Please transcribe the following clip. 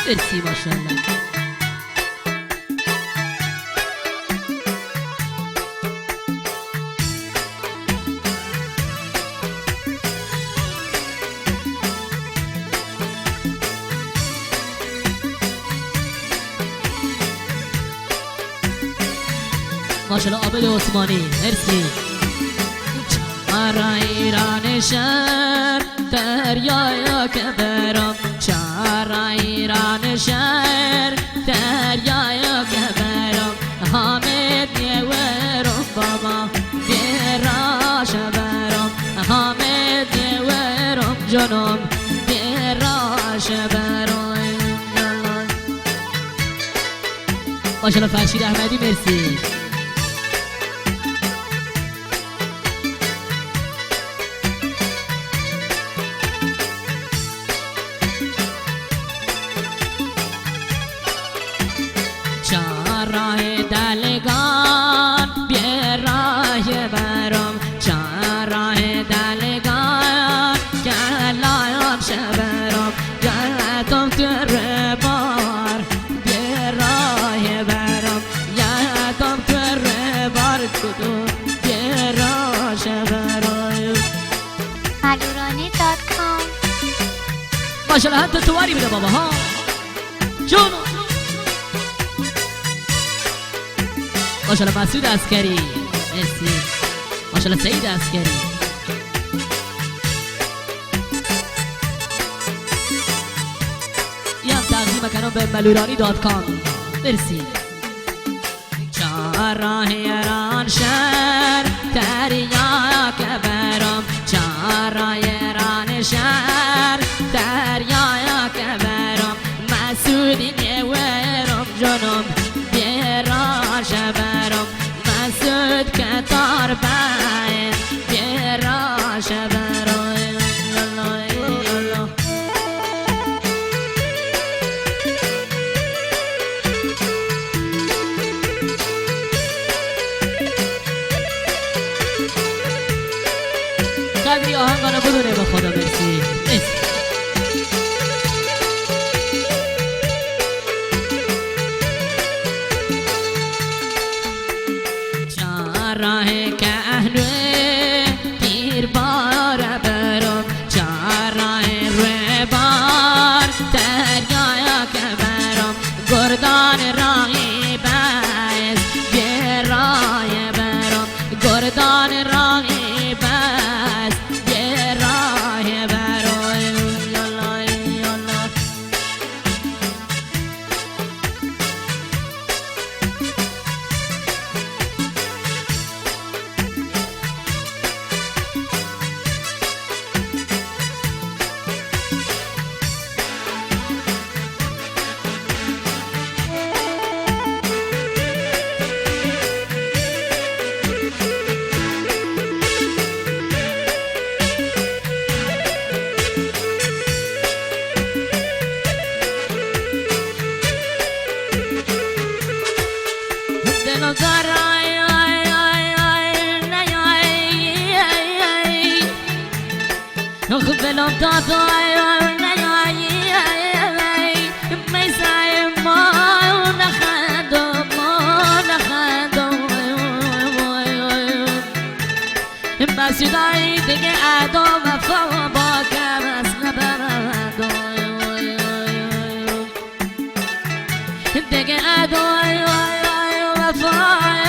مرسی ماشاءالله. ماشاءالله عابد عثمانی مرسی. چهار ایران شهر دریای که برم، چهار ایران شهر دریای که برم، حامد یورم بابا دیراش برم، حامد یورم جنوم دیراش برم. ماشاءالله فرشید احمدی مرسی. راه دلگان بی راه برم، چند راه دلگان کلایم شبرم، گلتم تر بار بی راه برم، گلتم تر بار کدوم بی راه شبرم. alurani.com ماشاءالله حتی تواری بده بابا ها جون. ماشاءالله مسعود عسکری مرسی. ماشاءالله سعید عسکری. یه هم تقدیم کنم به alurani.com مرسی. چهار راه ایران شهر دریا که برم، چهار راه ایران شهر دریا که برم، مسعودی نیورم جنوم بیراش برم، مسعود کتار باید بیراش برم. قدری آهنگانو بدونه به خدا مرسی. راه کهنه پیر بار برم، چهار راه روی بار دریا که برم، گردان راهی بس بی راه برم، گردان راهی بس بی راه برم. بلام دادای نیایی میزای ما نخندم مسجدای دیگه ادا وفا با کم از نبرندم دیگه ادا وفا